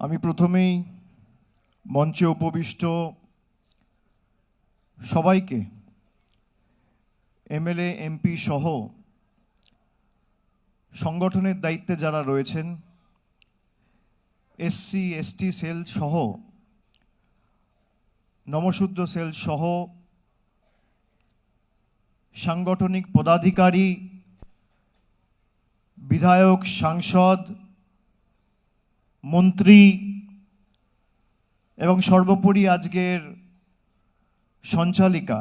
আমি প্রথমেই মঞ্চে উপবিষ্ট সবাইকে এমএলএ এমপি সহ সংগঠনের দায়িত্বে যারা রয়েছেন, এসসি এসটি সেল সহ নমশূদ্র সেল সহ সাংগঠনিক পদাধিকারী, বিধায়ক, সাংসদ, মন্ত্রী এবং সর্বোপরি আজকের সঞ্চালিকা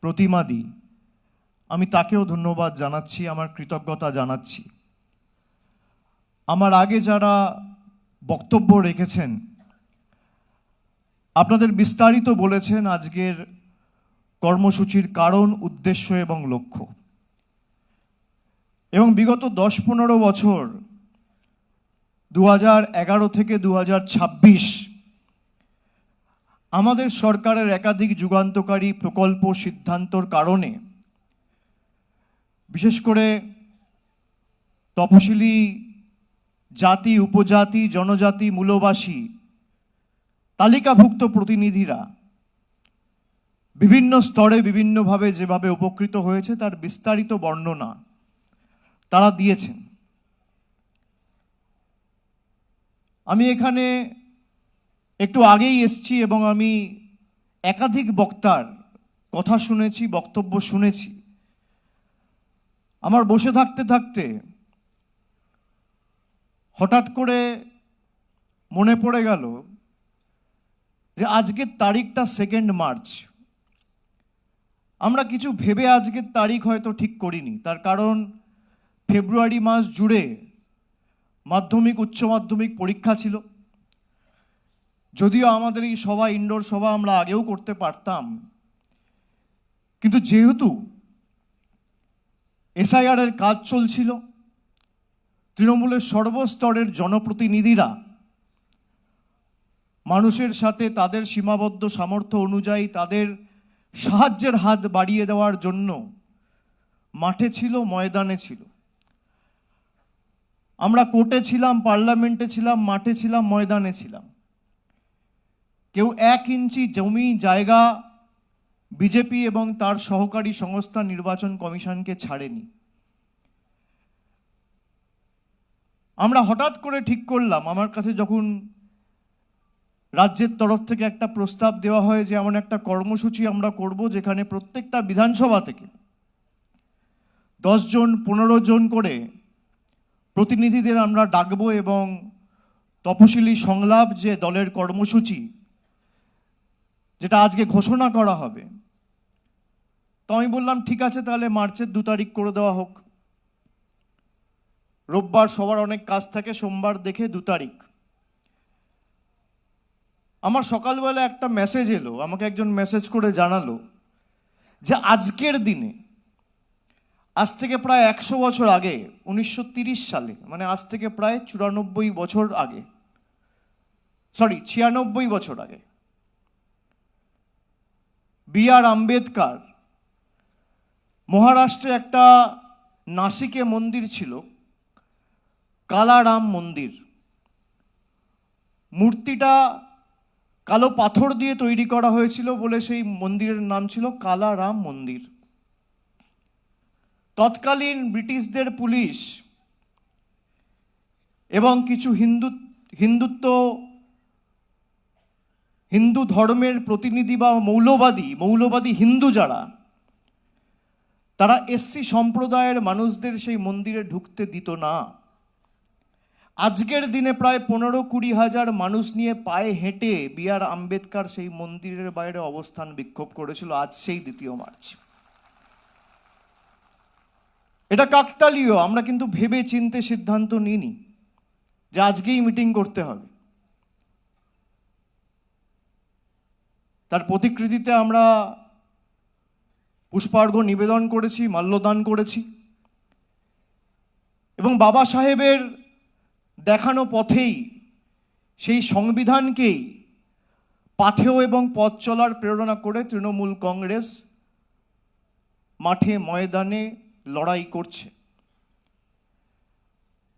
প্রতিমাদি, আমি তাকেও ধন্যবাদ জানাচ্ছি, আমার কৃতজ্ঞতা জানাচ্ছি। আমার আগে যারা বক্তব্য রেখেছেন আপনাদের বিস্তারিত বলেছেন আজকের কর্মসূচির কারণ, উদ্দেশ্য এবং লক্ষ্য। এবং বিগত 10-15 বছর 2011 থেকে 2026 আমাদের সরকারের একাধিক যুগান্তকারী প্রকল্প সিদ্ধান্তর কারণে বিশেষ করে তপশিলি জাতি, উপজাতি, জনজাতি, মূলবাসী, তালিকাভুক্ত প্রতিনিধিরা বিভিন্ন স্তরে বিভিন্নভাবে যেভাবে উপকৃত হয়েছে তার বিস্তারিত বর্ণনা তারা দিয়েছেন। আমি এখানে একটু আগেই এসেছি এবং আমি একাধিক বক্তার কথা শুনেছি, বক্তব্য শুনেছি। আমার বসে থাকতে থাকতে হঠাৎ করে মনে পড়ে গেল যে আজকের তারিখটা 2 মার্চ। আমরা কিছু ভেবে আজকের তারিখ হয়তো ঠিক করিনি, তার কারণ ফেব্রুয়ারি মাস জুড়ে মাধ্যমিক, উচ্চ মাধ্যমিক পরীক্ষা ছিল। যদিও আমাদের এই সভা, ইনডোর সভা আমরা আগেও করতে পারতাম, কিন্তু যেহেতু এসআইআর এর কাজ চলছিল, তৃণমূলের সর্বস্তরের জনপ্রতিনিধিরা মানুষের সাথে তাদের সীমাবদ্ধ সামর্থ্য অনুযায়ী তাদের সাহায্যের হাত বাড়িয়ে দেওয়ার জন্য মাঠে ছিল, ময়দানে ছিল। আমরা কোর্টে ছিলাম, পার্লামেন্টে ছিলাম, মাঠে ছিলাম, ময়দানে ছিলাম। কেউ 1 ইঞ্চি জমি জায়গা বিজেপি এবং তার সহকারী সংস্থা নির্বাচন কমিশনকে ছাড়েনি। আমরা হঠাৎ করে ঠিক করলাম, আমার কাছে যখন রাজ্যের তরফ থেকে একটা প্রস্তাব দেওয়া হয় যে এমন একটা কর্মসূচি আমরা করব যেখানে প্রত্যেকটা বিধানসভা থেকে 10 জন 15 জন করে প্রতিনিধিদের আমরা ডাকবো এবং তপশিলি সংলাপ যে দলের কর্মসূচি যেটা আজকে ঘোষণা করা হবে, তো আমি বললাম ঠিক আছে, তাহলে মার্চের 2 তারিখ করে দেওয়া হোক। রোববার সবার অনেক কাজ থাকে, সোমবার দেখে 2 তারিখ। আমার সকালবেলা একটা মেসেজ এলো, আমাকে একজন মেসেজ করে জানালো যে আজকের দিনে, আজ থেকে প্রায় 100 বছর আগে, 1930 সালে, মানে আজ থেকে প্রায় 94 বছর আগে, 96 বছর আগে, বি.আর. আম্বেদকর মহারাষ্ট্রে একটা নাসিকে মন্দির ছিল, কালারাম মন্দির। মূর্তিটা কালো পাথর দিয়ে তৈরি করা হয়েছিল বলে সেই মন্দিরের নাম ছিল কালারাম মন্দির। তৎকালীন ব্রিটিশদের পুলিশ এবং কিছু হিন্দু ধর্মের প্রতিনিধি বা মৌলবাদী হিন্দু যারা, তারা এসসি সম্প্রদায়ের মানুষদের সেই মন্দিরে ঢুকতে দিত না। আজকের দিনে প্রায় 15-20 হাজার মানুষ নিয়ে পায়ে হেঁটে বি.আর. আম্বেদকর সেই মন্দিরের বাইরে অবস্থান বিক্ষোভ করেছিল, আজ সেই 2 মার্চ। এটা কাকতালীয়, আমরা কিন্তু ভেবে চিন্তে সিদ্ধান্ত নিইনি যে আজকেই মিটিং করতে হবে। তার প্রতিকৃতিতে আমরা পুষ্পার্ঘ্য নিবেদন করেছি, মাল্যদান করেছি এবং বাবা সাহেবের দেখানো পথেই, সেই সংবিধানকেই পাথেয় এবং পথ চলার প্রেরণা করে তৃণমূল কংগ্রেস মাঠে ময়দানে লড়াই করছে।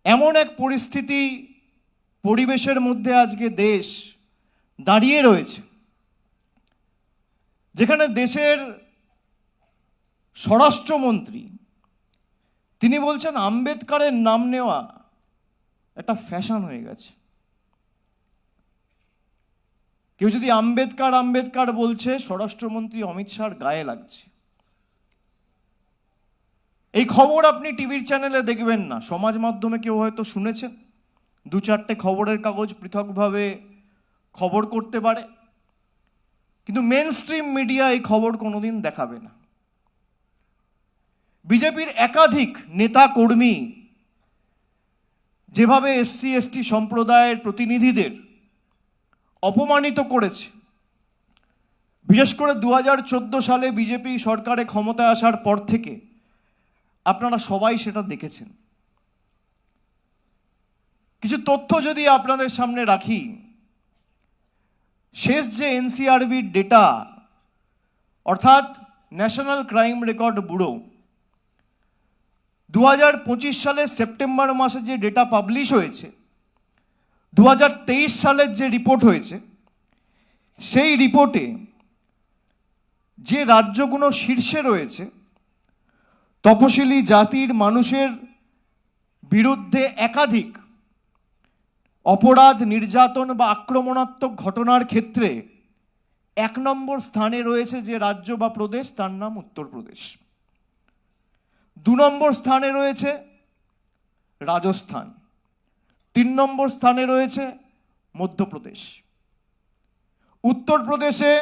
এমন এক পরিস্থিতি পরিবেশের মধ্যে আজকে দেশ দাঁড়িয়ে রয়েছে, যেখানে দেশের স্বরাষ্ট্রমন্ত্রী তিনি বলছেন আম্বেদকরের নাম নেওয়া একটা ফ্যাশন হয়ে গেছে। কেউ যদি আম্বেদকর আম্বেদকর বলছে, স্বরাষ্ট্রমন্ত্রী অমিত শাহর গায়ে লাগছে। এই খবর আপনি টিভির চ্যানেলে দেখবেন না, সমাজ মাধ্যমে কেউ হয়তো শুনেছেন, দু চারটে খবরের কাগজ পৃথকভাবে খবর করতে পারে, কিন্তু মেন স্ট্রিম মিডিয়া এই খবর কোনোদিন দেখাবে না। বিজেপির একাধিক নেতা কর্মী যেভাবে এসসি এসটি সম্প্রদায়ের প্রতিনিধিদের অপমানিত করেছে, বিশেষ করে 2014 সালে বিজেপি সরকারে ক্ষমতায় আসার পর থেকে আপনারা সবাই সেটা দেখেছেন। কিছু তথ্য যদি আপনাদের সামনে রাখি, শেষ যে এনসিআরবির ডেটা, অর্থাৎ ন্যাশনাল ক্রাইম রেকর্ড ব্যুরো 2025 সালের সেপ্টেম্বর মাসে যে ডেটা পাবলিশ হয়েছে, 2023 সালের যে রিপোর্ট হয়েছে, সেই রিপোর্টে যে রাজ্যগুলো শীর্ষে রয়েছে, তপশিলি জাতির মানুষের বিরুদ্ধে একাধিক অপরাধ, নির্যাতন বা আক্রমণাত্মক ঘটনার ক্ষেত্রে 1 নম্বর স্থানে রয়েছে যে রাজ্য বা প্রদেশ, তার নাম উত্তরপ্রদেশ। 2 নম্বর স্থানে রয়েছে রাজস্থান, 3 নম্বর স্থানে রয়েছে মধ্যপ্রদেশ। উত্তরপ্রদেশে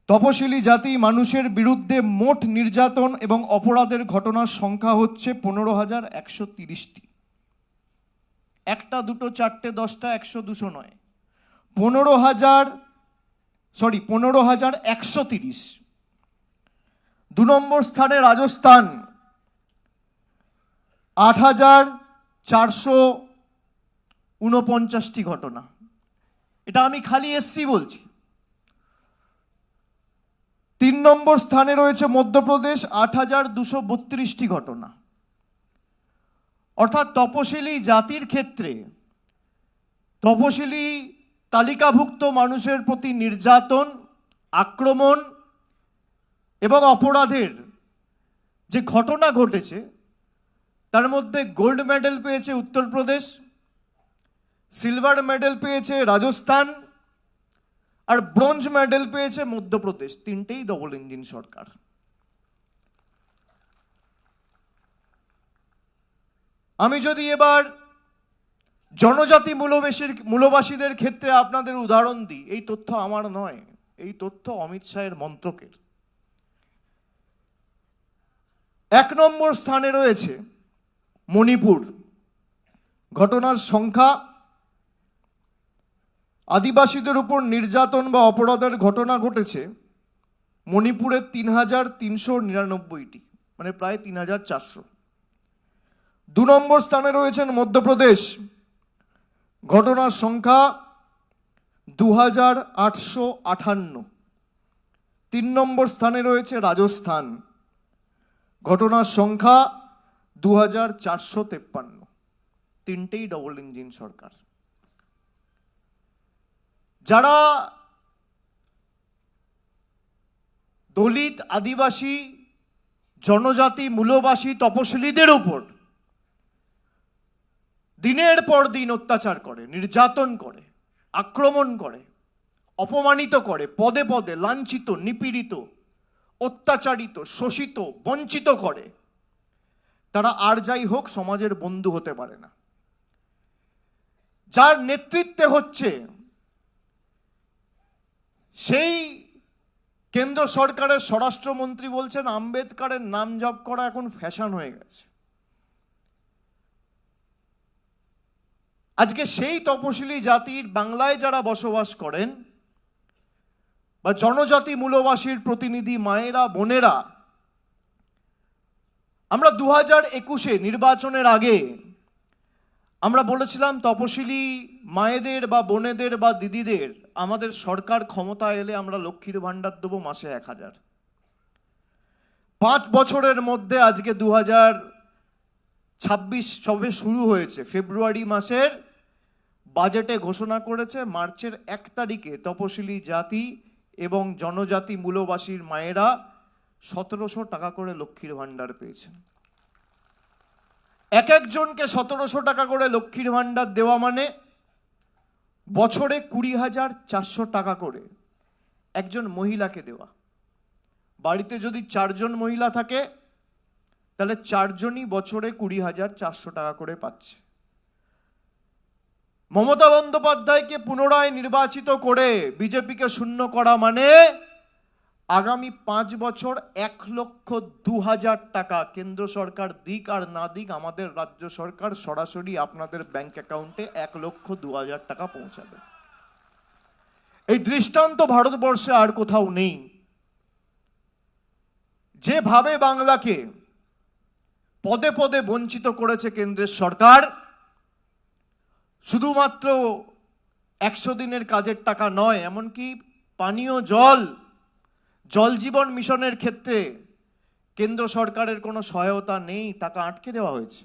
তপশিলি জাতি মানুষের বিরুদ্ধে মোট নির্যাতন এবং অপরাধের ঘটনার সংখ্যা হচ্ছে 15,130টি। 1টা 2টো 4টে 10টা 100 200 নয়, 15,130। 2 নম্বর স্থানে রাজস্থান, 8,449টি ঘটনা। এটা আমি খালি এসসি বলছি। 3 নম্বর স্থানে রয়েছে মধ্যপ্রদেশ, 8,232টি ঘটনা। অর্থাৎ তপশিলি জাতির ক্ষেত্রে, তপশিলি তালিকাভুক্ত মানুষের প্রতি নির্যাতন, আক্রমণ এবং অপরাধের যে ঘটনা ঘটেছে, তার মধ্যে গোল্ড মেডেল পেয়েছে উত্তরপ্রদেশ, সিলভার মেডেল পেয়েছে রাজস্থান, আর ব্রোঞ্জ মেডেল পেয়েছে মধ্যপ্রদেশ। 3টেই ডবল ইঞ্জিন সরকার। আমি যদি এবার জনজাতি মূলবাসীদের ক্ষেত্রে আপনাদের উদাহরণ দিই, এই তথ্য আমার নয়, এই তথ্য অমিত শাহের মন্ত্রকের। 1 নম্বর স্থানে রয়েছে মণিপুর। ঘটনার সংখ্যা, আদিবাসীদের উপর নির্যাতন বা অপরাধের ঘটনা ঘটেছে মণিপুরে 3,399টি, মানে প্রায় 3,400। 2 নম্বর স্থানে রয়েছেন মধ্যপ্রদেশ। ঘটনার সংখ্যা 2,858। 3 নম্বর স্থানে রয়েছে রাজস্থান। ঘটনার সংখ্যা 2,453। 3টেই ডবল ইঞ্জিন সরকার। যারা দলিত, আদিবাসী, জনজাতি, মূলবাসী, তপশিলীদের উপর দিনের পর দিন অত্যাচার করে, নির্যাতন করে, আক্রমণ করে, অপমানিত করে, পদে পদে লাঞ্ছিত, নিপীড়িত, অত্যাচারিত, শোষিত, বঞ্চিত করে, তারা আর যাই হোক সমাজের বন্ধু হতে পারে না। যার নেতৃত্বে হচ্ছে সেই কেন্দ্র সরকারের স্বরাষ্ট্রমন্ত্রী বলছেন আম্বেদকরের নাম জপ করা এখন ফ্যাশন হয়ে গেছে। আজকে সেই তপশিলি জাতির বাংলায় যারা বসবাস করেন বা জনজাতি মূলবাসীর প্রতিনিধি মায়েরা, বোনেরা, আমরা 2021-এ নির্বাচনের আগে আমরা বলেছিলাম তপশিলি মায়েদের বা বোনেদের বা দিদিদের আমাদের সরকার ক্ষমতা এলে আমরা লক্ষ্মীর ভাণ্ডার দেবো মাসে 1,000। 5 বছরের মধ্যে আজকে 2026 সবে শুরু হয়েছে, ফেব্রুয়ারি মাসের বাজেটে ঘোষণা করেছে মার্চের 1 তারিখে তপশিলি জাতি এবং জনজাতি মূলবাসীর মায়েরা 1700 টাকা করে লক্ষ্মীর ভাণ্ডার পেয়েছেন। এক একজনকে 1700 টাকা করে লক্ষ্মীর ভাণ্ডার দেওয়া মানে বছরে 20,400 টাকা করে একজন মহিলাকে দেওয়া। বাড়িতে যদি 4 জন মহিলা থাকে তাহলে 4 জনই বছরে 20,400 টাকা করে পাচ্ছে। মমতা বন্দ্যোপাধ্যায়কে পুনরায় নির্বাচিত করে বিজেপিকে শূন্য করা মানে আগামী 5 বছর 1,02,000 টাকা কেন্দ্র সরকার দিক আর না দিক, আমাদের রাজ্য সরকার সরাসরি আপনাদের ব্যাংক অ্যাকাউন্টে 1,02,000 টাকা পৌঁছাবে। এই দৃষ্টান্ত ভারতবর্ষে আর কোথাও নেই। যেভাবে বাংলাকে পদে পদে বঞ্চিত করেছে কেন্দ্রের সরকার, শুধুমাত্র 100 দিনের কাজের টাকা নয়, এমনকি পানীয় জল, জল জীবন মিশনের ক্ষেত্রে কেন্দ্র সরকারের কোনো সহায়তা নেই, টাকা আটকে দেওয়া হয়েছে।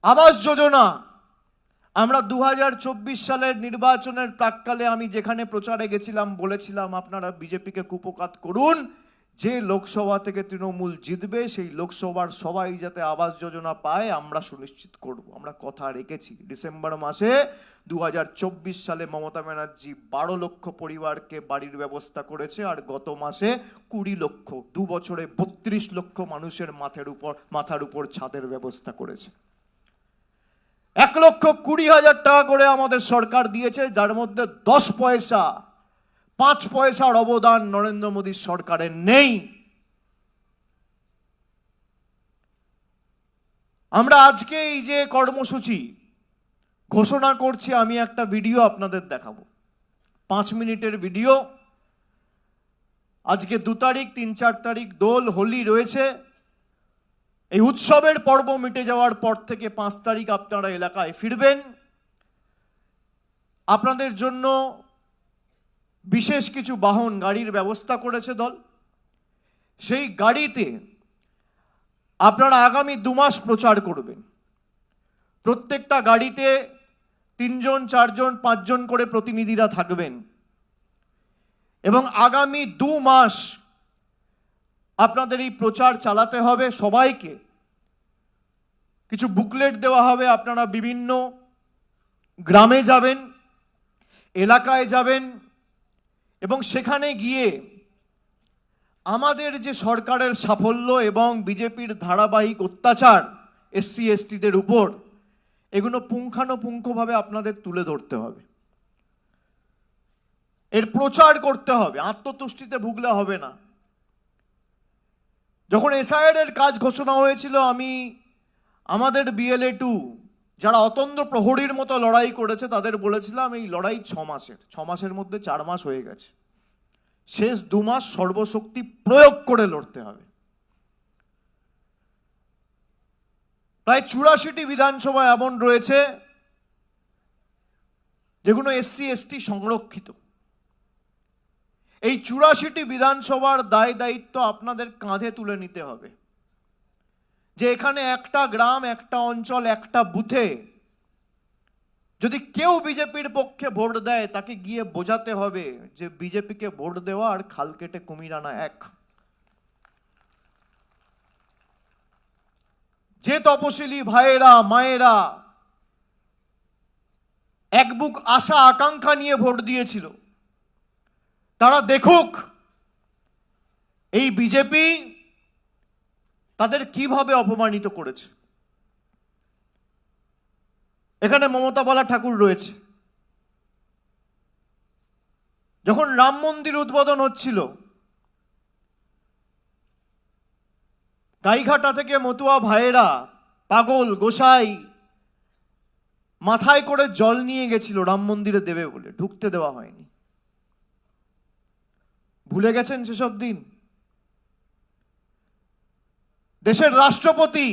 আবাস যোজনা, আমরা 2024 সালের নির্বাচনের প্রাক্কালে আমি যেখানে প্রচারে গেছিলাম বলেছিলাম আপনারা বিজেপিকে কুপকাত করুন, যে লোকসভা থেকে তৃণমূল জিতবে সেই লোকসভার সবাই যাতে আবাস যোজনা পায় আমরা সুনিশ্চিত করব। আমরা কথা রেখেছি। ডিসেম্বর মাসে 2024 সালে মমতা ব্যানার্জি 12 লক্ষ পরিবারকে বাড়ির ব্যবস্থা করেছে, আর গত মাসে 20 লক্ষ, 2 বছরে 32 লক্ষ মানুষের মাথার উপর ছাদের ব্যবস্থা করেছে। 1,20,000 টাকা করে আমাদের সরকার দিয়েছে, যার মধ্যে 10 পয়সা 5 পয়সার অবদান নরেন্দ্র মোদীর সরকারের নেই। আমরা আজকে এই যে কর্মসূচি ঘোষণা করছি, আমি একটা ভিডিও আপনাদের দেখাবো, 5 মিনিটের ভিডিও। আজকে 2 তারিখ, 3-4 তারিখ দোল, হোলি রয়েছে। এই উৎসবের পর্ব মিটে যাওয়ার পর থেকে 5 তারিখ আপনারা এলাকায় ফিরবেন। আপনাদের জন্য বিশেষ কিছু বাহন গাড়ির ব্যবস্থা করেছে দল। সেই গাড়িতে আপনারা আগামী 2 মাস প্রচার করবেন। প্রত্যেকটা গাড়িতে 3 জন, 4 জন, 5 জন করে প্রতিনিধিরা থাকবেন এবং আগামী 2 মাস আপনাদের এই প্রচার চালাতে হবে। সবাইকে কিছু বুকলেট দেওয়া হবে, আপনারা বিভিন্ন গ্রামে যাবেন, এলাকায় যাবেন এবং সেখানে গিয়ে আমাদের যে সরকারের সাফল্য এবং বিজেপির ধারাবাহিক অত্যাচার এসসি এসটিদের উপর, এগুলো পুঙ্খানুপুঙ্খভাবে আপনাদের তুলে ধরতে হবে, এর প্রচার করতে হবে। আত্মতুষ্টিতে ভুগলে হবে না। যখন এসআইআর এর কাজ ঘোষণা হয়েছিল, আমি আমাদের BLA 2 যারা অতন্দ্র প্রহরীর মতো লড়াই করেছে তাদের বলেছিলাম এই লড়াই 6 মাসের, 6 মাসের মধ্যে 4 মাস হয়ে গেছে। শেষ 2 মাস সর্বশক্তি প্রয়োগ করে লড়তে হবে। প্রায় 84টি বিধানসভা এমন রয়েছে যেগুলো এসসি এসটি সংরক্ষিত। এই 84টি বিধানসভার দায় দায়িত্ব আপনাদের কাঁধে তুলে নিতে হবে যে এখানে একটা গ্রাম, একটা অঞ্চল, একটা বুথে যদি কেউ বিজেপির পক্ষে ভোট দেয় তাকে গিয়ে বোঝাতে হবে যে বিজেপিকে ভোট দেওয়া আর খাল কেটে কুমির আনা এক। যে তপশিলি ভাইয়েরা, মায়েরা এক বুক আশা আকাঙ্ক্ষা নিয়ে ভোট দিয়েছিল, তারা দেখুক এই বিজেপি তাদের কিভাবে অপমানিত করেছে। এখানে মমতা বালা ঠাকুর রয়েছে। যখন রাম মন্দির উদ্বোধন হচ্ছিল, গাইঘাটা থেকে মতুয়া ভাইয়েরা, পাগল গোসাই মাথায় করে জল নিয়ে গেছিল রাম মন্দিরে দেবে বলে, ঢুকতে দেওয়া হয়নি। ভুলে গেছেন সেসব দিন? দেশের রাষ্ট্রপতি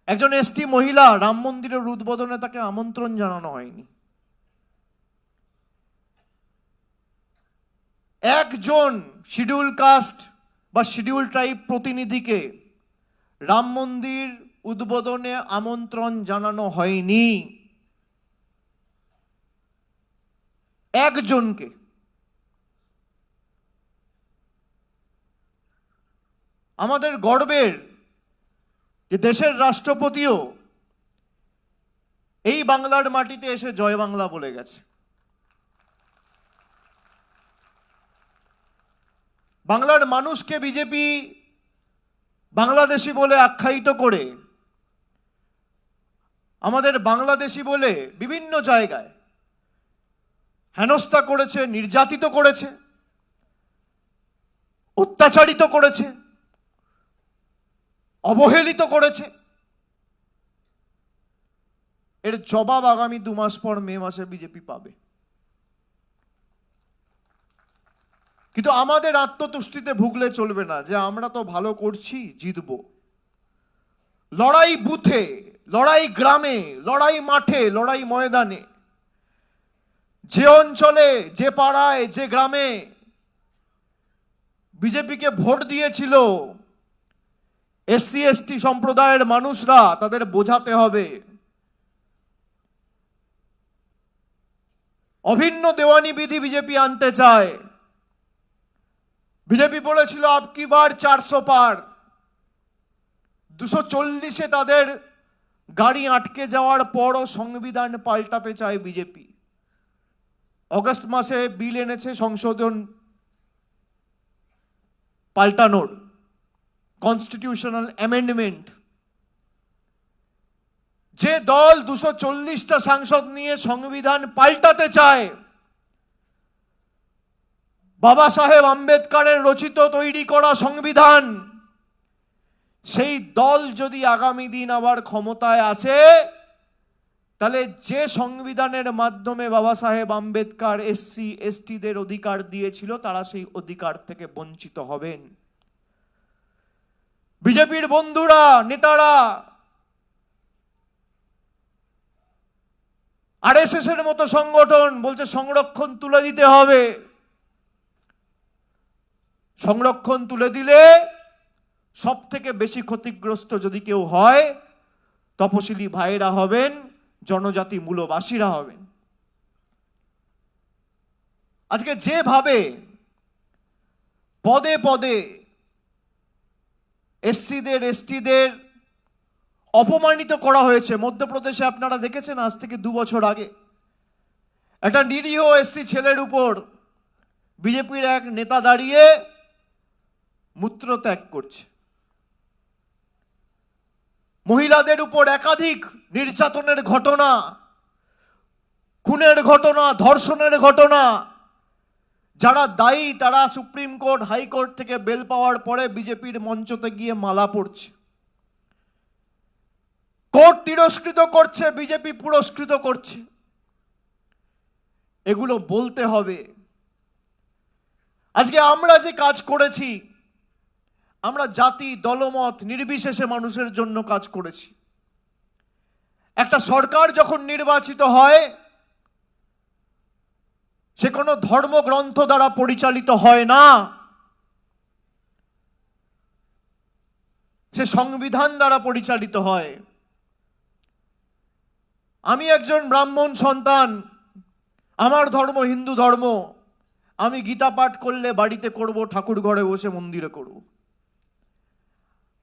একজন এসটি মহিলা, রাম মন্দিরের উদ্বোধনে তাকে আমন্ত্রণ জানানো হয়নি। একজন শিডিউল কাস্ট বা শিডিউল ট্রাইব প্রতিনিধিকে রাম মন্দির উদ্বোধনে আমন্ত্রণ জানানো হয়নি একজনকে। আমাদের গর্বের যে দেশের রাষ্ট্রপতিও এই বাংলার মাটিতে এসে জয় বাংলা বলে গেছে। বাংলার মানুষকে বিজেপি বাংলাদেশি বলে আখ্যায়িত করে আমাদের বাংলাদেশি বলে বিভিন্ন জায়গায় হেনস্থা করেছে, নির্যাতিত করেছে, অত্যাচারিত করেছে, অবহেলিত করেছে। এর জবাব আগামী 2 মাস পর মে মাসে বিজেপি পাবে। কিন্তু আমাদের আত্মতুষ্টিতে ভুগলে চলবে না যে আমরা তো ভালো করছি, জিতবো। লড়াই বুথে, লড়াই গ্রামে, লড়াই মাঠে, লড়াই ময়দানে, যে অঞ্চলে, যে পাড়ায়, যে গ্রামে বিজেপিকে ভোট দিয়েছিল এসসি এসটি সম্প্রদায়ের মানুষরা, তাদের বোঝাতে হবে অভিন্ন দেওয়ানি বিধি বিজেপি আনতে চায়। বিজেপি বলেছিল আপকি বার 400 পার, 240-এ তাদের গাড়ি আটকে যাওয়ার পরও সংবিধান পাল্টাতে চায় বিজেপি। অগস্ট মাসে বিল এনেছে সংশোধন পাল্টানোর, কনস্টিটিউশনাল অ্যামেন্ডমেন্ট। যে দল 240টা সাংসদ নিয়ে সংবিধান পাল্টাতে চায়, বাবা সাহেব আম্বেদকরের রচিত তৈরি করা সংবিধান, সেই দল যদি আগামী দিন আবার ক্ষমতায় আসে, তাহলে যে সংবিধানের মাধ্যমে বাবা সাহেব আম্বেদকর এসসি এসটিদের অধিকার দিয়েছিল, তারা সেই অধিকার থেকে বঞ্চিত হবেন। বিজেপির বন্ধুরা, নেতারা আরএসএস এর মতো সংগঠন বলছে সংরক্ষণ তুলে দিতে হবে। সংরক্ষণ তুলে দিলে সব থেকে বেশি ক্ষতিগ্রস্ত যদি কেউ হয়, তপশিলি ভাইরা হবেন, জনজাতি মূলবাসীরা হবেন। আজকে যেভাবে পদে পদে এসসিদের এসটিদের অপমানিত করা হয়েছে, মধ্যপ্রদেশে আপনারা দেখেছেন আজ থেকে 2 বছর আগে একটা নিরীহ এসসি ছেলের উপর বিজেপির এক নেতা দাঁড়িয়ে মূত্রত্যাগ করছে। মহিলাদের উপর একাধিক নির্যাতনের ঘটনা, খুনের ঘটনা, ধর্ষণের ঘটনা। যারা দায়ী তারা সুপ্রিম কোর্ট, হাইকোর্ট থেকে বেল পাওয়ার পরে বিজেপির মঞ্চতে গিয়ে মালা পড়ছে। কোর্ট তিরস্কৃত করছে, বিজেপি পুরস্কৃত করছে। এগুলো বলতে হবে। আজকে আমরা যে কাজ করেছি, আমরা জাতি দলমত নির্বিশেষে মানুষের জন্য কাজ করেছি। একটা সরকার যখন নির্বাচিত হয়, সে কোনো ধর্মগ্রন্থ দ্বারা পরিচালিত হয় না, সে সংবিধান দ্বারা পরিচালিত হয়। আমি একজন ব্রাহ্মণ সন্তান, আমার ধর্ম হিন্দু ধর্ম। আমি গীতা পাঠ করলে বাড়িতে করব, ঠাকুর ঘরে বসে মন্দিরে করব।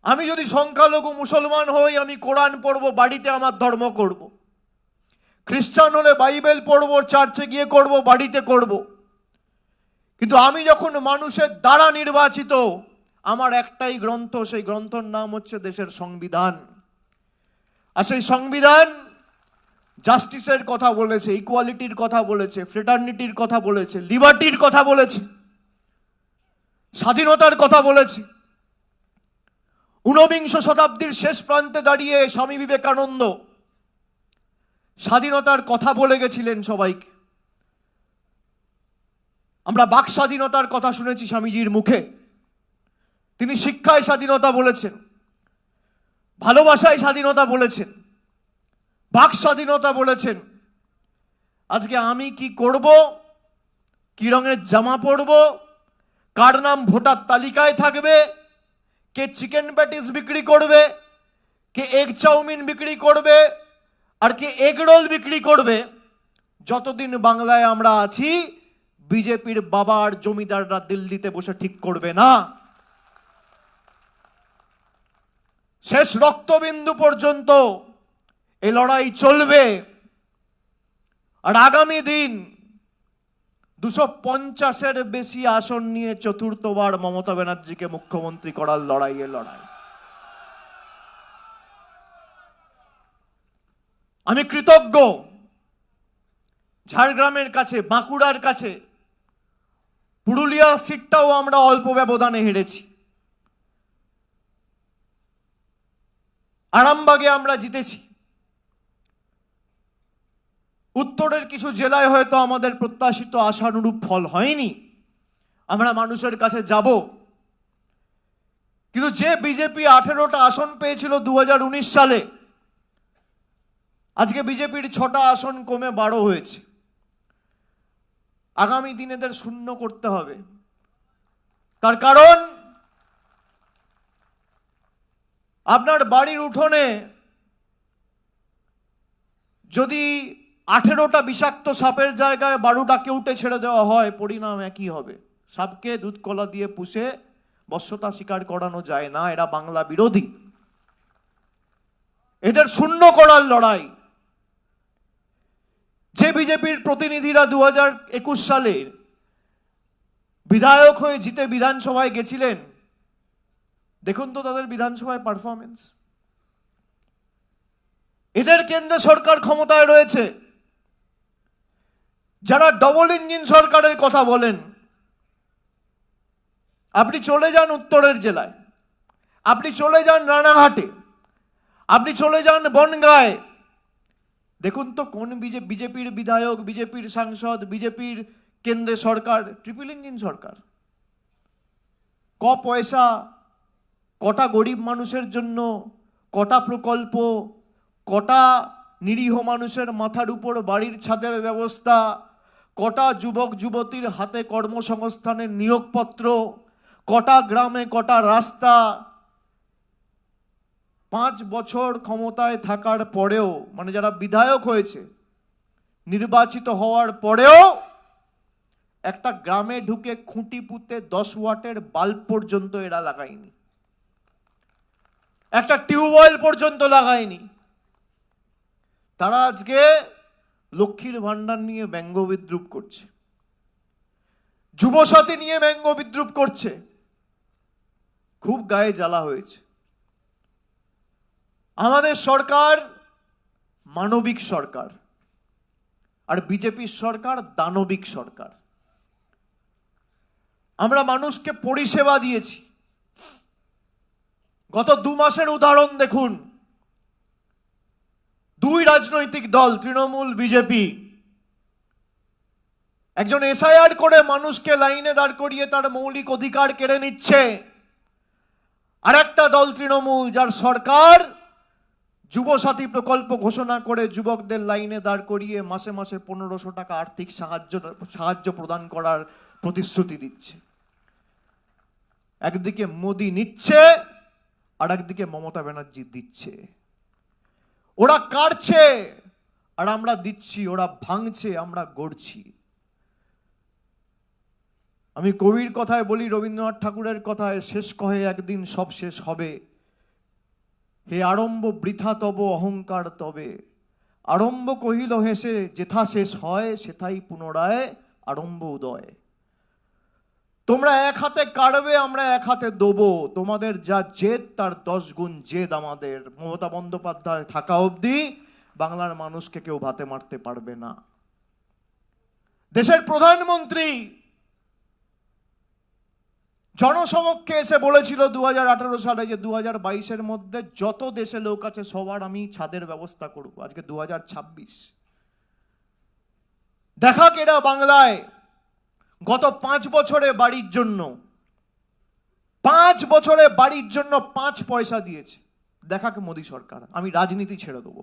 আমি যদি সংখ্যালঘু মুসলমান হই, আমি কোরআন পড়ব, বাড়িতে আমার ধর্ম করব। খ্রিস্টান হলে বাইবেল পড়ব, চার্চে গিয়ে করব, বাড়িতে করব। কিন্তু আমি যখন মানুষের দ্বারা নির্বাচিত, আমার একটাই গ্রন্থ, সেই গ্রন্থের নাম হচ্ছে দেশের সংবিধান। আর সেই সংবিধান জাস্টিসের কথা বলেছে, ইকুয়ালিটির কথা বলেছে, ফ্রেটার্নিটির কথা বলেছে, লিবার্টির কথা বলেছে, স্বাধীনতার কথা বলেছে। 19বিংশ শতাব্দীর শেষ প্রান্তে দাঁড়িয়ে স্বামী বিবেকানন্দ স্বাধীনতার কথা বলে গেছিলেন সবাইকে। আমরা বাক স্বাধীনতার কথা শুনেছি স্বামীজির মুখে। তিনি শিক্ষায় স্বাধীনতা বলেছেন, ভালোবাসায় স্বাধীনতা বলেছেন, বাক স্বাধীনতা বলেছেন। আজকে আমি কি করব, কি রঙের জামা পরব, কার নাম ভোটার তালিকায় থাকবে, কে চিকেন প্যাটিস বিক্রি করবে, কে এগ চাউমিন বিক্রি করবে আর কে এগ রোল বিক্রি করবে, যতদিন বাংলায় আমরা আছি বিজেপির বাবা আর জমিদাররা দিল্লিতে বসে ঠিক করবে না। শেষ রক্তবিন্দু পর্যন্ত এই লড়াই চলবে। আর আগামী দিন 250-এর বেশি আসন নিয়ে চতুর্থবার মমতা ব্যানার্জিকে মুখ্যমন্ত্রী করার লড়াইয়ে লড়াই। আমি কৃতজ্ঞ ঝাড়গ্রামের কাছে, বাঁকুড়ার কাছে, পুরুলিয়া সিটটাও আমরা অল্প ব্যবধানে হেরেছি, আরামবাগে আমরা জিতেছি। উত্তরের কিছু জেলায় হয়তো আমাদের প্রত্যাশিত আশানুরূপ ফল হয়নি, আমরা মানুষের কাছে যাব। কিন্তু যে বিজেপি 18টা আসন পেয়েছিল 2019 সালে, আজকে বিজেপির 6টা আসন কমে 12 হয়েছে। আগামী দিনে এদের শূন্য করতে হবে। তার কারণ আপনার বাড়ির উঠোনে যদি 18টা বিষাক্ত সাপের জায়গায় 12টা কেউটে ছেড়ে দেওয়া হয়, পরিণাম একই হবে। সাপকে দুধ কলা দিয়ে পুষে বশ্যতা স্বীকার করানো যায় না, এরা বাংলা বিরোধী। এদের শূন্য করার লড়াই। যে বিজেপির প্রতিনিধিরা 2021 সালে বিধায়ক হয়ে জিতে বিধানসভায় গেছিলেন, দেখুন তো তাদের বিধানসভায় পারফরমেন্স। এদের কেন্দ্রে সরকার ক্ষমতায় রয়েছে। যারা ডবল ইঞ্জিন সরকারের কথা বলেন, আপনি চলে যান উত্তরের জেলায়, আপনি চলে যান রানাঘাটে, আপনি চলে যান বনগাঁয়, দেখুন তো কোন বিজেপির বিধায়ক, বিজেপির সাংসদ, বিজেপির কেন্দ্রে সরকার ট্রিপল ইঞ্জিন সরকার। পয়সা, কটা গরিব মানুষের জন্য, কটা প্রকল্প, কটা নিরীহ মানুষের মাথার উপর বাড়ির ছাদের ব্যবস্থা, কটা যুবক যুবতীর হাতে কর্মসংস্থানের নিয়োগপত্র, কটা গ্রামে কটা রাস্তা। 5 বছর ক্ষমতায় থাকার পরেও, মানে যারা বিধায়ক হয়েছে, নির্বাচিত হওয়ার পরেও একটা গ্রামে ঢুকে খুঁটি পুঁতে 10 ওয়াটের বাল্ব পর্যন্ত এরা লাগায়নি, একটা টিউবওয়েল পর্যন্ত লাগায়নি। তারা আজকে লক্ষ্মীর ভান্ডার নিয়ে ব্যঙ্গ বিদ্রুপ করছে, যুবসাথী নিয়ে ব্যঙ্গ বিদ্রুপ করছে। খুব গায়ে জ্বালা হয়েছে। আমাদের সরকার মানবিক সরকার, আর বিজেপির সরকার দানবিক সরকার। আমরা মানুষকে পরিষেবা দিয়েছি। গত 2 মাসের উদাহরণ দেখুন। 2 রাজনৈতিক দল, তৃণমূল, বিজেপি, একজন এসআইআর করে মানুষকে লাইনে দাঁড় করিয়ে তার মৌলিক অধিকার কেড়ে নিচ্ছে। আর একটা দল তৃণমূল, যার সরকার যুবসাথী প্রকল্প ঘোষণা করে যুবকদের লাইনে দাঁড় করিয়ে মাসে মাসে 1500 টাকা আর্থিক সাহায্য প্রদান করার প্রতিশ্রুতি দিচ্ছে। একদিকে মোদি নিচ্ছে, আর একদিকে মমতা ব্যানার্জি দিচ্ছে। ওরা কাটছে আর আমরা দিচ্ছি, ওরা ভাঙছে আমরা গড়ছি। আমি কবির কথায় বলি, রবীন্দ্রনাথ ঠাকুরের কথায়, শেষ কহে একদিন সব শেষ হবে, হে আরম্ভ বৃথা তব অহংকার তবে। আরম্ভ কহিল হেসে, যেথা শেষ হয় সেথাই পুনরায় আরম্ভ উদয়। তোমরা এক হাতে কাটবে, আমরা এক হাতে দেবো। তোমাদের যা জেদ তার 10 গুণ জেদ আমাদের। মমতা বন্দ্যোপাধ্যায় থাকা অবধি বাংলার মানুষকে কেউ ভাতে মারতে পারবে না। দেশের প্রধানমন্ত্রী জনসমক্ষে এসে বলেছিল 2018 সালে যে 2022-এর মধ্যে যত দেশে লোক আছে সবার আমি ছাদের ব্যবস্থা করব। আজকে 2026। দেখা কেরা বাংলায় গত 5 বছরে বাড়ির জন্য 5 পয়সা দিয়েছে। দেখাক মোদী সরকার। আমি রাজনীতি ছেড়ে দেবো।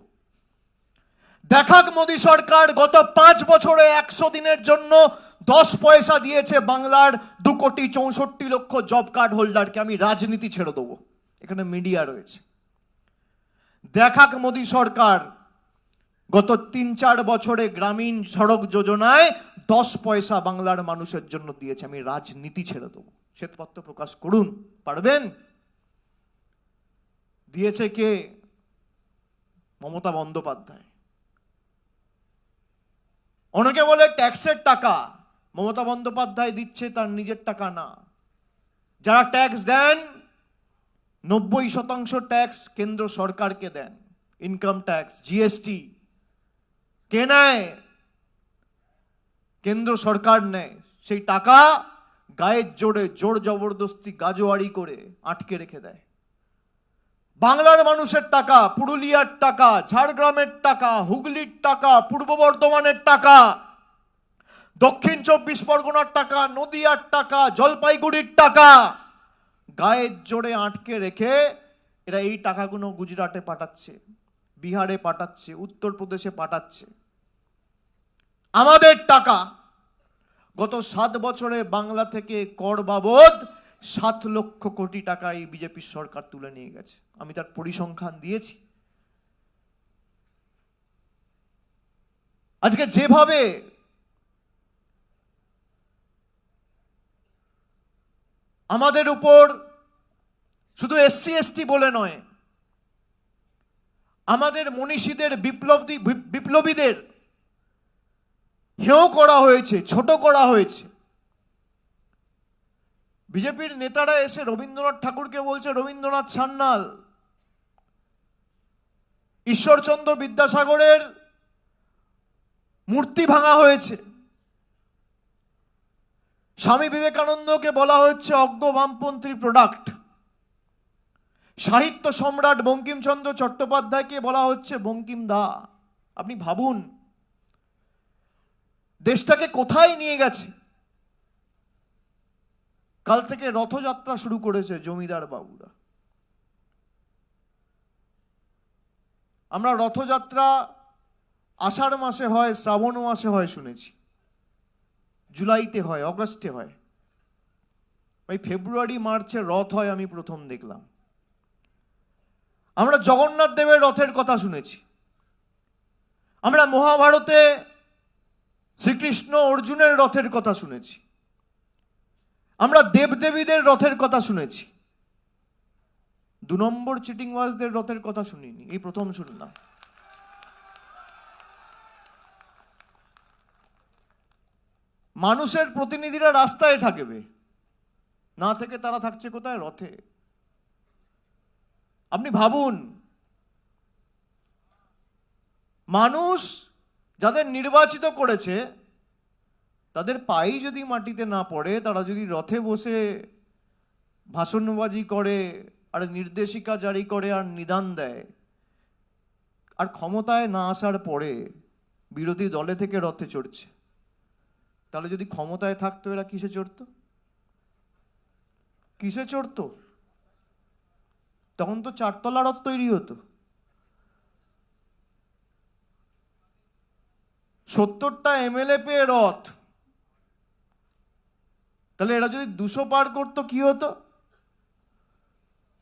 দেখাক মোদী সরকার গত 5 বছরে 100 দিনের জন্য 10 পয়সা দিয়েছে বাংলার 2,64,00,000 জব কার্ড হোল্ডারকে। আমি রাজনীতি ছেড়ে দেবো। এখানে মিডিয়া রয়েছে। দেখাক মোদী সরকার গত 3-4 বছরে গ্রামীণ সড়ক যোজনায় 10 পয়সা বাংলার মানুষের জন্য দিয়েছে। আমি রাজনীতি ছেড়ে দেবো, শ্বেতপত্র প্রকাশ করুন, পারবেন? দিয়েছে কে? মমতা বন্দ্যোপাধ্যায়। অনেকে বলে ট্যাক্সের টাকা, মমতা বন্দ্যোপাধ্যায় দিচ্ছে তার নিজের টাকা না। যারা ট্যাক্স দেন 90% ট্যাক্স কেন্দ্র সরকারকে দেন। ইনকাম ট্যাক্স, জিএসটি কে নেয়? কেন্দ্র সরকার নেয়। সেই টাকা গায়ের জোরে জোর জবরদস্তি গাজোয়ারি করে আটকে রেখে দেয়। বাংলার মানুষের টাকা, পুরুলিয়ার টাকা, ঝাড়গ্রামের টাকা, হুগলির টাকা, পূর্ব বর্ধমানের টাকা, দক্ষিণ 24 পরগনার টাকা, নদিয়ার টাকা, জলপাইগুড়ির টাকা গায়ের জোরে আটকে রেখে এরা এই টাকাগুলো গুজরাটে পাঠাচ্ছে, বিহারে পাঠাচ্ছে, উত্তরপ্রদেশে পাঠাচ্ছে। আমাদের টাকা গত 7 বছরে বাংলা থেকে কর বাবদ 7 লক্ষ কোটি টাকা এই বিজেপি সরকার তুলে নিয়ে গেছে। আমি তার পরিসংখ্যান দিয়েছি। আজকে যেভাবে আমাদের উপর শুধু এসসি এসটি বলে নয়, আমাদের মনীষীদের বিপ্লবীদের হেয় করা হয়েছে, ছোট করা হয়েছে। বিজেপির নেতারা এসে রবীন্দ্রনাথ ঠাকুরকে বলছে রবীন্দ্রনাথ সান্যাল, ঈশ্বরচন্দ্র বিদ্যাসাগরের মূর্তি ভাঙা হয়েছে, স্বামী বিবেকানন্দকে বলা হচ্ছে অজ্ঞ বামপন্থীর প্রোডাক্ট, সাহিত্য সম্রাট বঙ্কিমচন্দ্র চট্টোপাধ্যায়কে বলা হচ্ছে বঙ্কিম দা। আপনি ভাবুন দেশটাকে কোথায় নিয়ে গেছে। কাল থেকে রথযাত্রা শুরু করেছে জমিদার বাবুরা। আমরা রথযাত্রা আষাঢ় মাসে হয়, শ্রাবণ মাসে হয় শুনেছি, জুলাইতে হয়, অগস্টে হয়, ওই ফেব্রুয়ারি মার্চে রথ হয় আমি প্রথম দেখলাম। আমরা জগন্নাথ দেবের রথের কথা শুনেছি, আমরা মহাভারতে শ্রীকৃষ্ণ অর্জুনের রথের কথা শুনেছি, আমরা দেবদেবীদের রথের কথা শুনেছি। 2 নম্বর চিটিংবাজদের রথের কথা শুনিনি, এই প্রথম শুনলাম। মানুষের প্রতিনিধিরা রাস্তায় থাকবে, না থেকে তারা থাকছে কোথায়? রথে। আপনি ভাবুন, মানুষ যাদের নির্বাচিত করেছে তাদের পাই যদি মাটিতে না পড়ে, তারা যদি রথে বসে ভাষণবাজি করে আর নির্দেশিকা জারি করে আর নিদান দেয়, আর ক্ষমতায় না আসার পরে বিরোধী দলে থেকে রথে চড়ছে, তাহলে যদি ক্ষমতায় থাকতো এরা কিসে চড়তো? কিসে চড়তো? তখন তো 4 তলা রথ তৈরি হতো। 70টা এমএলএ পেয়ে রথ, তাহলে এরা যদি 200 পার করতো কি হতো?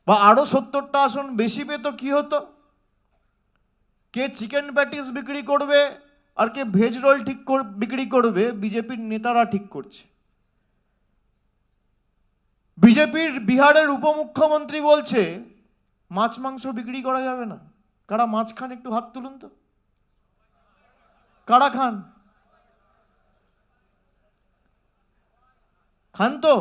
বা আরো 70টা আসন বেশি পেত কি হতো? কে চিকেন প্যাটিস বিক্রি করবে আর কে ভেজ রোল বিক্রি করবে বিজেপির নেতারা ঠিক করছে। বিজেপির বিহারের উপমুখ্যমন্ত্রী বলছে মাছ মাংস বিক্রি করা যাবে না। কারা মাছ খান একটু হাত তুলুন তো, কারা খান? খান তো?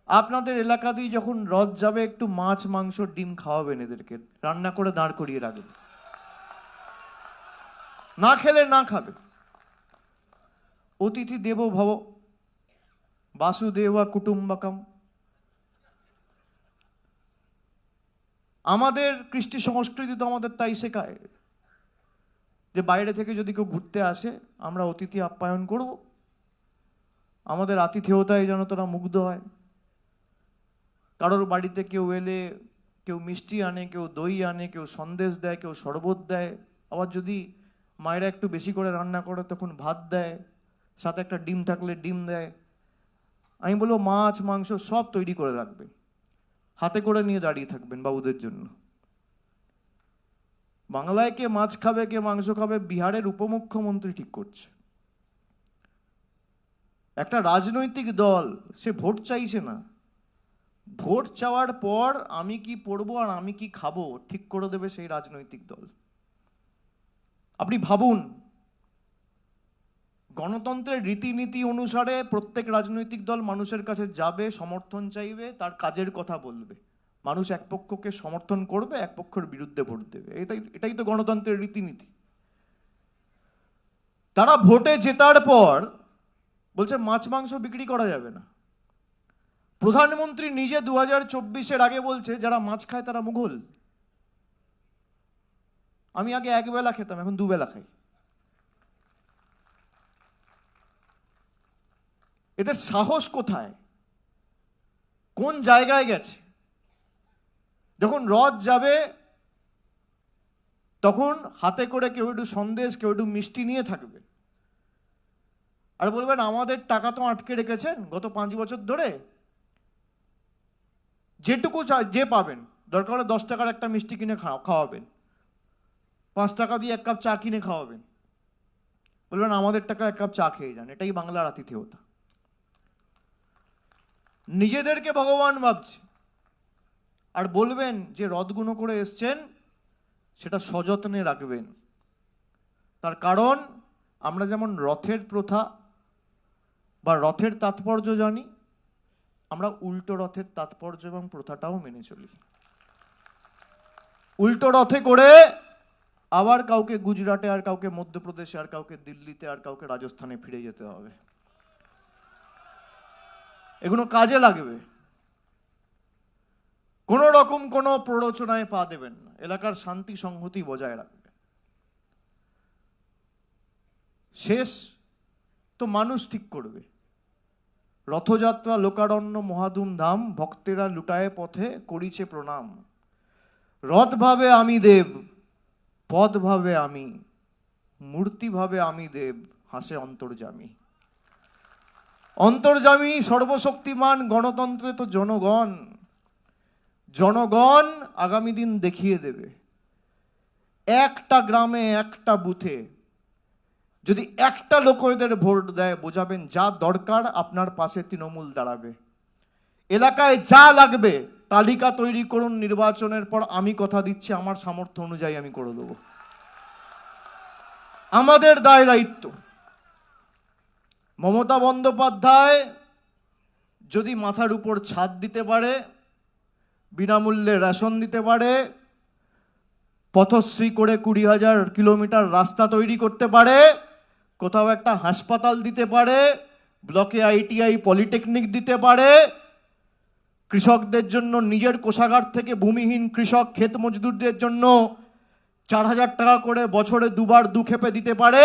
আপনাদের এলাকা দিয়ে যখন রথ যাবে একটু মাছ মাংস ডিম খাওয়াবেন, এদেরকে রান্না করে দাঁড় করিয়ে রাখবেন, না খেলে না খাবে। অতিথি দেবো ভব, বাসুদেবা কুটুম্বকম। আমাদের কৃষ্টি সংস্কৃতি তো আমাদের তাই শেখায় যে বাইরে থেকে যদি কেউ ঘুরতে আসে আমরা অতিথি আপ্যায়ন করব, আমাদের আতিথেয়তায় যেন তারা মুগ্ধ হয়। কারোর বাড়িতে কেউ এলে কেউ মিষ্টি আনে, কেউ দই আনে, কেউ সন্দেশ দেয়, কেউ শরবত দেয়, আবার যদি মায়েরা একটু বেশি করে রান্না করে তখন ভাত দেয়, সাথে একটা ডিম থাকলে ডিম দেয়। আমি বলবো মাছ মাংস সব তৈরি করে রাখবেন, হাতে করে নিয়ে দাঁড়িয়ে থাকবেন বাবুদের জন্য। বাংলায় কে মাছ খাবে কে মাংস খাবে বিহারের উপমুখ্যমন্ত্রী ঠিক করছে। একটা রাজনৈতিক দল সে ভোট চাইছে না, ভোট চাওয়ার পর আমি কি পড়বো আর আমি কি খাবো ঠিক করে দেবে সেই রাজনৈতিক দল। আপনি ভাবুন, গণতন্ত্রের রীতিনীতি অনুসারে প্রত্যেক রাজনৈতিক দল মানুষের কাছে যাবে, সমর্থন চাইবে, তার কাজের কথা বলবে। মানুষ এক পক্ষকে সমর্থন করবে, এক পক্ষের বিরুদ্ধে ভোট দেবে। এটাই তো গণতন্ত্রের রীতিনীতি। তারা ভোটে জেতার পর বলছে মাছ মাংস বিক্রি করা যাবে না। প্রধানমন্ত্রী নিজে 2024-এর আগে বলছে যারা মাছ খায় তারা মুঘল। আমি আগে একবেলা খেতাম, এখন দুবেলা খাই। এদের সাহস কোথায়, কোন জায়গায় গেছে? যখন রথ যাবে তখন হাতে করে কেউ একটু সন্দেশ, কেউ একটু মিষ্টি নিয়ে থাকবে, আর বলবেন আমাদের টাকা তো আটকে রেখেছেন গত 5 বছর ধরে, যেটুকু যে পাবেন, দরকার হলে 10 টাকার একটা মিষ্টি কিনে খাওয়াবেন, 5 টাকা দিয়ে 1 কাপ চা কিনে খাওয়াবেন, বলবেন আমাদের টাকা 1 কাপ চা খেয়ে যান। এটাই বাংলার আতিথেয়তা। নিজেদেরকে ভগবান ভাবছে, আর বলবেন যে রথগুলো করে এসছেন সেটা সযত্নে রাখবেন। তার কারণ আমরা যেমন রথের প্রথা বা রথের তাৎপর্য জানি, আমরা উল্টো রথের তাৎপর্য এবং প্রথাটাও মেনে চলি। উল্টো রথে করে আবার কাউকে গুজরাটে, আর কাউকে মধ্যপ্রদেশে, আর কাউকে দিল্লিতে, আর কাউকে রাজস্থানে ফিরে যেতে হবে। এগুলো কাজে লাগবে। কোন রকম কোনো প্ররোচনায় পা দেবেন না, এলাকার শান্তি সংহতি বজায় রাখবেন। শেষ তো মানুষ ঠিক করবে। রথযাত্রা লোকারণ্য মহাধুম ধাম, ভক্তেরা লুটায় পথে করিছে প্রণাম। রথ ভাবে আমি দেব, পদ ভাবে আমি, মূর্তি ভাবে আমি দেব, হাসে অন্তর্যামী। অন্তর্যামী সর্বশক্তিমান গণতন্ত্রে তো জনগণ। জনগণ আগামী দিন দেখিয়ে দেবে। একটা গ্রামে, একটা বুথে যদি একটা লোক এদের ভোট দেয়, বোঝাবেন যা দরকার আপনার পাশে তৃণমূল দাঁড়াবে। এলাকায় যা লাগবে তালিকা তৈরি করুন, নির্বাচনের পর আমি কথা দিচ্ছি আমার সামর্থ্য অনুযায়ী আমি করে দেবো। আমাদের দায় দায়িত্ব। মমতা বন্দ্যোপাধ্যায় যদি মাথার উপর ছাদ দিতে পারে, বিনামূল্যে রেশন দিতে পারে, পথশ্রী করে 20,000 কিলোমিটার রাস্তা তৈরি করতে পারে, কোথাও একটা হাসপাতাল দিতে পারে, ব্লকে ITI পলিটেকনিক দিতে পারে, কৃষকদের জন্য নিজের কোষাগার থেকে ভূমিহীন কৃষক ক্ষেত মজদুরদের জন্য 4,000 টাকা করে বছরে 2 বার 2 ক্ষেপে দিতে পারে,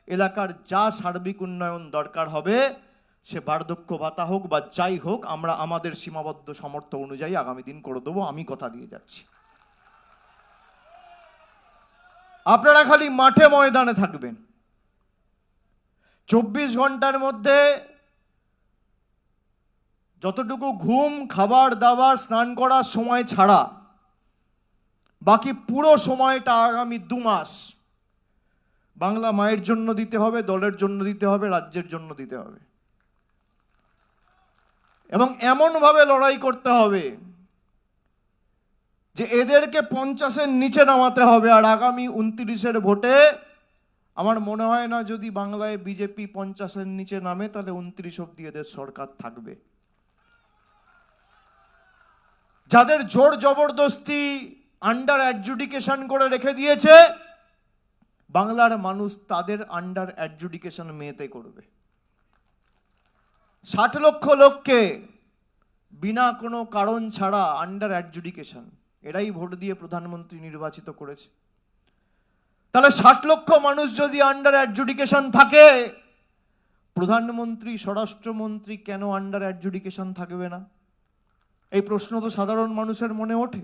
এলাকার যা সার্বিক উন্নয়ন দরকার হবে, সে বার্ধক্য ভাতা হোক বা যাই হোক, আমরা আমাদের সীমাবদ্ধ সামর্থ্য অনুযায়ী আগামী দিন করে দেবো। আমি কথা দিয়ে যাচ্ছি। আপনারা খালি মাঠে ময়দানে থাকবেন। 24 ঘন্টার মধ্যে যতটুকু ঘুম, খাবার দাবার, স্নান করার সময় ছাড়া বাকি পুরো সময়টা আগামী 2 মাস বাংলা মায়ের জন্য দিতে হবে, দলের জন্য দিতে হবে, রাজ্যের জন্য দিতে হবে। এবং এমনভাবে লড়াই করতে হবে যে এদেরকে 50-এর নিচে নামাতে হবে। আর আগামী 29-এর ভোটে আমার মনে হয় না যদি বাংলায় বিজেপি 50-এর নিচে নামে, তাহলে 29 অব্দি এদের সরকার থাকবে। যাদের জোর জবরদস্তি আন্ডার অ্যাডজুডিকেশন করে রেখে দিয়েছে, বাংলার মানুষ তাদের আন্ডার অ্যাডজুডিকেশন মেতে করবে। 60 লক্ষ লোককে বিনা কোনো কারণ ছাড়া আন্ডার অ্যাডজুডিকেশন, এরাই ভোট দিয়ে প্রধানমন্ত্রী নির্বাচিত করেছে। তাহলে 60 লক্ষ মানুষ যদি আন্ডার অ্যাডজুডিকেশন থাকে, প্রধানমন্ত্রী, স্বরাষ্ট্রমন্ত্রী কেন আন্ডার অ্যাডজুডিকেশন থাকবে না? এই প্রশ্ন তো সাধারণ মানুষের মনে ওঠে।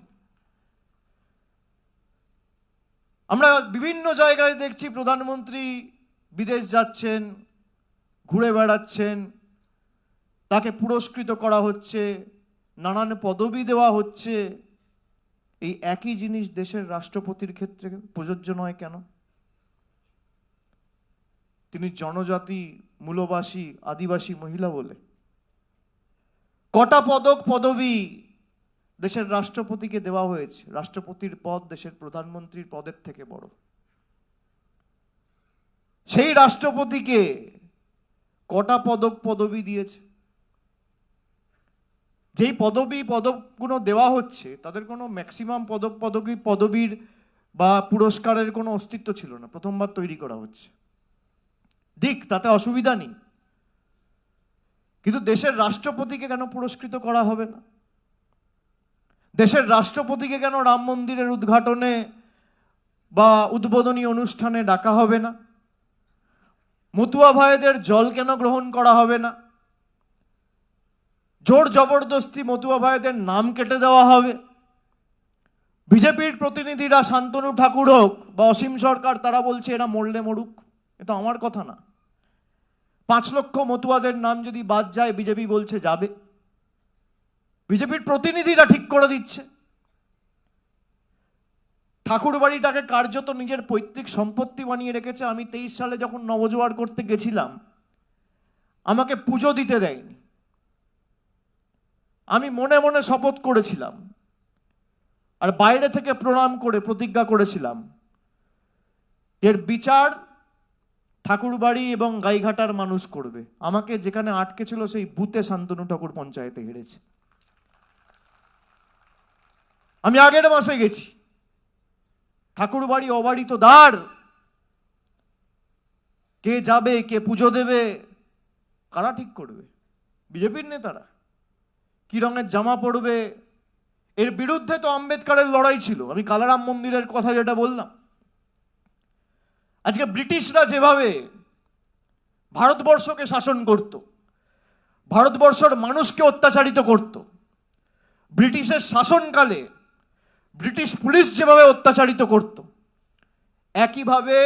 আমরা বিভিন্ন জায়গায় দেখছি প্রধানমন্ত্রী বিদেশ যাচ্ছেন, ঘুরে বেড়াচ্ছেন, তাকে পুরস্কৃত করা হচ্ছে, নানান পদবি দেওয়া হচ্ছে। এই একই জিনিস দেশের রাষ্ট্রপতির ক্ষেত্রে প্রযোজ্য নয় কেন? তিনি জনজাতি, মূলবাসী, আদিবাসী মহিলা বলে। কটা পদক পদবি দেশের রাষ্ট্রপতিকে দেওয়া হয়েছে? রাষ্ট্রপতির পদ দেশের প্রধানমন্ত্রীর পদের থেকে বড়। সেই রাষ্ট্রপতিকে কটা পদক পদবি দিয়েছে? যেই পদকগুলো দেওয়া হচ্ছে তাদের কোনো ম্যাক্সিমাম পদবীর বা পুরস্কারের কোনো অস্তিত্ব ছিল না, প্রথমবার তৈরি করা হচ্ছে। দিক, তাতে অসুবিধা নেই, কিন্তু দেশের রাষ্ট্রপতিকে কেন পুরস্কৃত করা হবে না? দেশের রাষ্ট্রপতিকে কেন রাম মন্দিরের উদ্ঘাটনে বা উদ্বোধনী অনুষ্ঠানে ডাকা হবে না? মতুয়া ভাইদের জল কেন গ্রহণ করা হবে না? জোর জবরদস্তি মতুয়া ভাইদের নাম কেটে দেওয়া হবে। বিজেপির প্রতিনিধিরা শান্তনু ঠাকুর হোক বা অসীম সরকার, তারা বলছে এরা মরলে মরুক, এটা আমার কথা না। 5 লক্ষ মতুয়াদের নাম যদি বাদ যায়, বিজেপি বলছে যাবে। বিজেপির প্রতিনিধিরা ঠিক করে দিচ্ছে। ঠাকুর বাড়িটাকে কার্যত নিজের পৈতৃক সম্পত্তি বানিয়ে রেখেছে। আমি 23 সালে যখন নবজোয়ার করতে গেছিলাম, আমাকে পুজো দিতে দেয়নি। আমি মনে মনে শপথ করেছিলাম আর বাইরে থেকে প্রণাম করে প্রতিজ্ঞা করেছিলাম, এর বিচার ঠাকুরবাড়ি এবং গাইঘাটার মানুষ করবে। আমাকে যেখানে আটকে ছিল সেই বুথে শান্তনু ঠাকুর পঞ্চায়েতে হেরেছে। আমি আগের মাসে গেছি। ঠাকুরবাড়ি অবাড়ি তো দ্বার, কে যাবে, কে পুজো দেবে, কারা ঠিক করবে? বিজেপির নেতারা। কি রঙের জামা পড়বে, এর বিরুদ্ধে তো আম্বেদকরের লড়াই ছিল। আমি কালারাম মন্দিরের কথা যেটা বললাম, আজকে ব্রিটিশরা যেভাবে ভারতবর্ষকে শাসন করত, ভারতবর্ষের মানুষকে অত্যাচারিত করত, ব্রিটিশের শাসনকালে ব্রিটিশ পুলিশ যেভাবে অত্যাচারিত করত, একইভাবে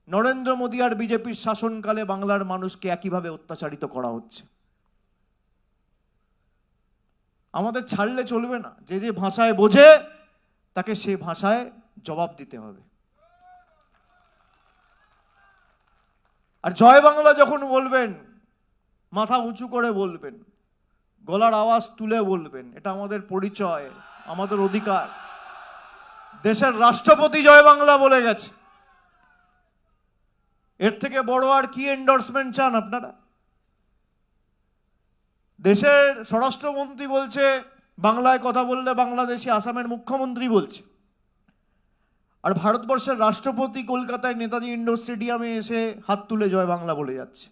নরেন্দ্র মোদী আর বিজেপির শাসনকালে বাংলার মানুষকে একইভাবে অত্যাচারিত করা হচ্ছে। আমাদের ছাড়লে চলবে না। যে যে ভাষায় বোঝে তাকে সে ভাষায় জবাব দিতে হবে। আর জয় বাংলা যখন বলবেন, মাথা উঁচু করে বলবেন, গলার আওয়াজ তুলে বলবেন। এটা আমাদের পরিচয়, আমাদের অধিকার। দেশের রাষ্ট্রপতি জয় বাংলা বলে গেছে। এর থেকে বড় আর কি এন্ডোর্সমেন্ট চান আপনারা? দেশের স্বরাষ্ট্রমন্ত্রী বলছে বাংলায় কথা বললে বাংলাদেশি, আসামের মুখ্যমন্ত্রী বলছে। আর ভারতবর্ষের রাষ্ট্রপতি কলকাতায় নেতাজি ইন্ডোর স্টেডিয়ামে এসে হাত তুলে জয় বাংলা বলে যাচ্ছে।